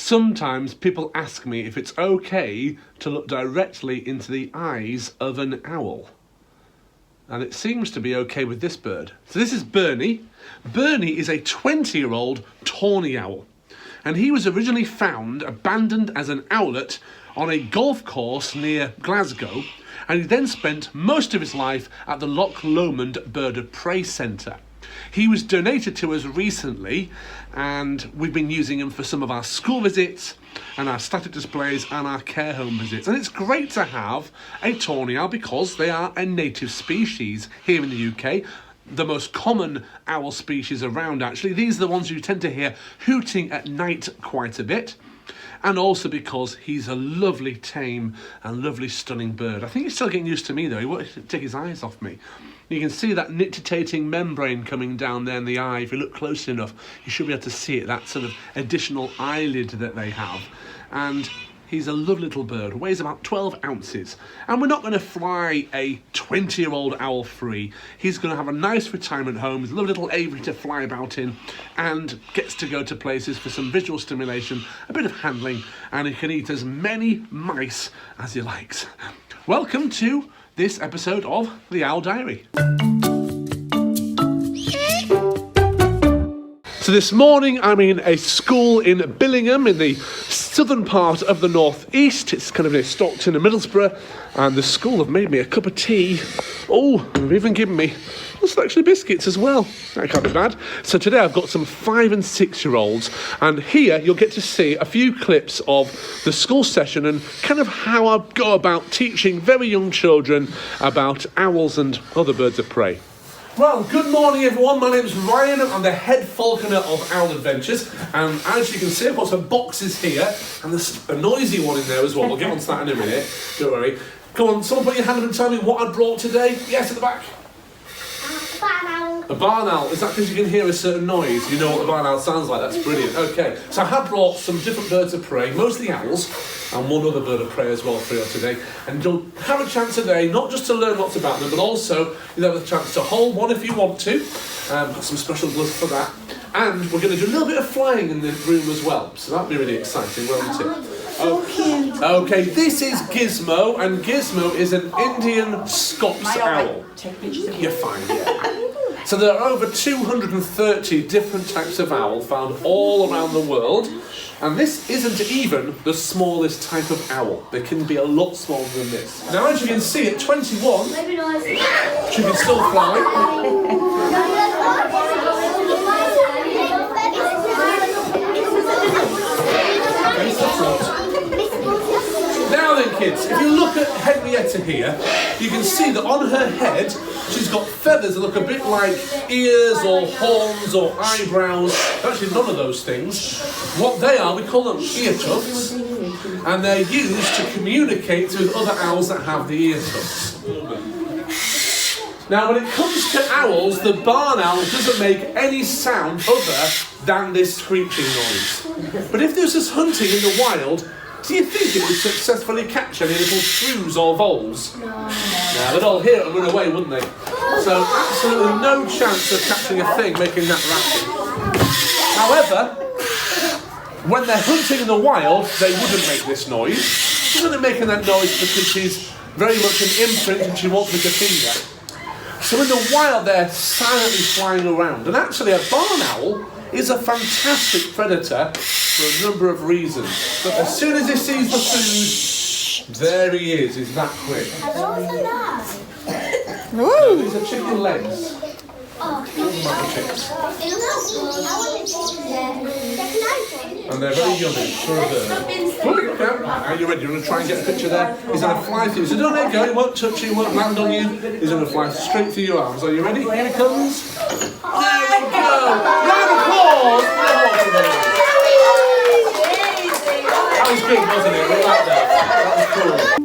Sometimes people ask me if it's okay to look directly into the eyes of an owl. And it seems to be okay with this bird. So this is Bernie. Bernie is a 20-year-old tawny owl. And he was originally found abandoned as an owlet on a golf course near Glasgow. And he then spent most of his life at the Loch Lomond Bird of Prey Centre. He was donated to us recently, and we've been using him for some of our school visits and our static displays and our care home visits. And it's great to have a tawny owl because they are a native species here in the UK. The most common owl species around, actually. These are the ones you tend to hear hooting at night quite a bit. And also because he's a lovely, tame and lovely, stunning bird. I think he's still getting used to me, though. He won't take his eyes off me. You can see that nictitating membrane coming down there in the eye. If you look close enough, you should be able to see it, that sort of additional eyelid that they have. And he's a lovely little bird, weighs about 12 ounces. And we're not going to fly a 20-year-old owl free. He's going to have a nice retirement home, his lovely little aviary to fly about in, and gets to go to places for some visual stimulation, a bit of handling, and he can eat as many mice as he likes. Welcome to this episode of The Owl Diary. So this morning I'm in a school in Billingham in the southern part of the northeast. It's kind of near Stockton and Middlesbrough, and the school have made me a cup of tea. Oh, they've even given me a selection of biscuits as well. That can't be bad. So today I've got some 5 and 6-year-olds, and here you'll get to see a few clips of the school session and kind of how I go about teaching very young children about owls and other birds of prey. Well, good morning everyone, my name's Ryan, I'm the head falconer of Owl Adventures, and as you can see I've got some boxes here, and there's a noisy one in there as well. We'll get on to that in a minute, don't worry. Come on, someone put your hand up and tell me what I brought today. Yes, at the back. A barn owl. A barn owl, is that because you can hear a certain noise? You know what the barn owl sounds like, that's brilliant. Okay, so I have brought some different birds of prey, mostly owls, and one other bird of prey as well for you today. And you'll have a chance today, not just to learn lots about them, but also you'll have a chance to hold one if you want to. Got some special gloves for that. And we're going to do a little bit of flying in the room as well, so that'll be really exciting, won't it? So cute. Okay, this is Gizmo, and Gizmo is an Indian Scots owl. You're fine, yeah. So there are over 230 different types of owl found all around the world, and this isn't even the smallest type of owl. They can be a lot smaller than this. Now, as you can see, at 21, she can still fly. Now then kids, if you look at Henrietta here, you can see that on her head she's got feathers that look a bit like ears or horns or eyebrows. Actually none of those things. What they are, we call them ear tufts, and they're used to communicate with other owls that have the ear tufts. Now when it comes to owls, the barn owl doesn't make any sound other than this screeching noise. But if this was hunting in the wild, do you think it would successfully catch any little shrews or voles? No, they'd all hear it and run away, wouldn't they? So absolutely no chance of catching a thing making that racket. However, when they're hunting in the wild, they wouldn't make this noise. She's only making that noise because she's very much an imprint and she wants me to feed her. So in the wild, they're silently flying around. And actually, a barn owl is a fantastic predator for a number of reasons. But as soon as he sees the food, there he is. He's that quick. No, these are chicken legs. And they're very yummy for a bird. Are you ready? You want to try and get a picture there? He's going to fly through. So don't let go, he won't touch you, he won't land on you. He's going to fly straight through your arms. Are you ready? Here he comes. There we go. Round of applause. That was big, wasn't it? We like that. That was cool.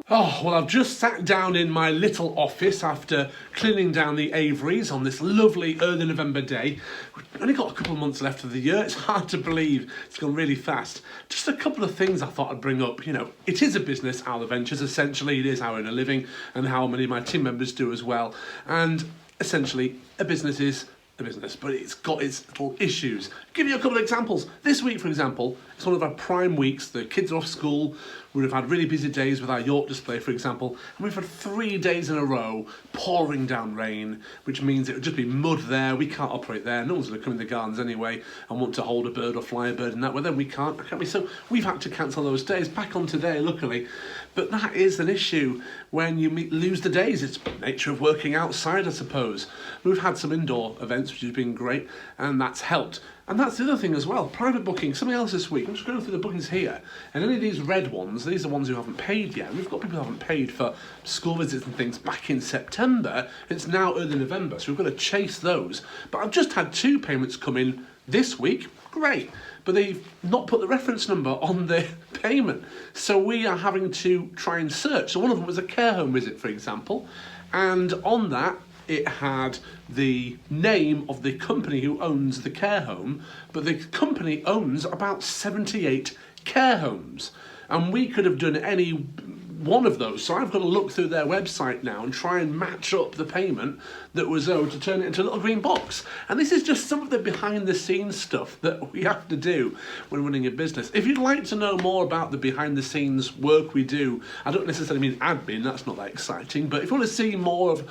Oh, well, I've just sat down in my little office after cleaning down the aviaries on this lovely early November day. We've only got a couple of months left of the year. It's hard to believe. It's gone really fast. Just a couple of things I thought I'd bring up. You know, it is a business, Owl Adventures. Essentially, it is how I earn a living and how many of my team members do as well. And essentially, a business is the business, but it's got its little issues. Give you a couple of examples. This week, for example, it's one of our prime weeks. The kids are off school. We've had really busy days with our York display, for example, and we've had 3 days in a row pouring down rain, which means it would just be mud there. We can't operate there. No one's going to come in the gardens anyway and want to hold a bird or fly a bird in that way. Then we can't, can't we? So we've had to cancel those days. Back on today, luckily. But that is an issue when you lose the days. It's the nature of working outside, I suppose. We've had some indoor events, which has been great, and that's helped. And that's the other thing as well, private booking, something else this week. I'm just going through the bookings here, and any of these red ones, these are the ones who haven't paid yet. We've got people who haven't paid for school visits and things back in September. It's now early November, so we've got to chase those. But I've just had 2 payments come in this week. Great. But they've not put the reference number on the payment. So we are having to try and search. So one of them was a care home visit, for example, and on that, it had the name of the company who owns the care home, but the company owns about 78 care homes. And we could have done any one of those. So I've got to look through their website now and try and match up the payment that was owed to turn it into a little green box. And this is just some of the behind the scenes stuff that we have to do when running a business. If you'd like to know more about the behind the scenes work we do, I don't necessarily mean admin, that's not that exciting, but if you want to see more of,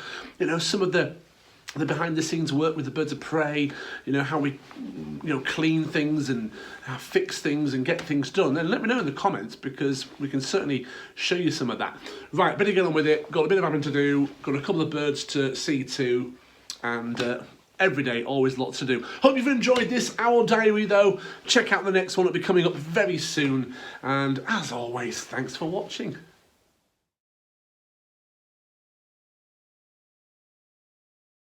some of the behind the scenes work with the birds of prey, how we clean things and fix things and get things done, then let me know in the comments, because we can certainly show you some of that. Right, better get on with it. Got a bit of admin to do, got a couple of birds to see to, and every day always lots to do. Hope you've enjoyed this owl diary though. Check out the next one, it'll be coming up very soon, and as always, thanks for watching.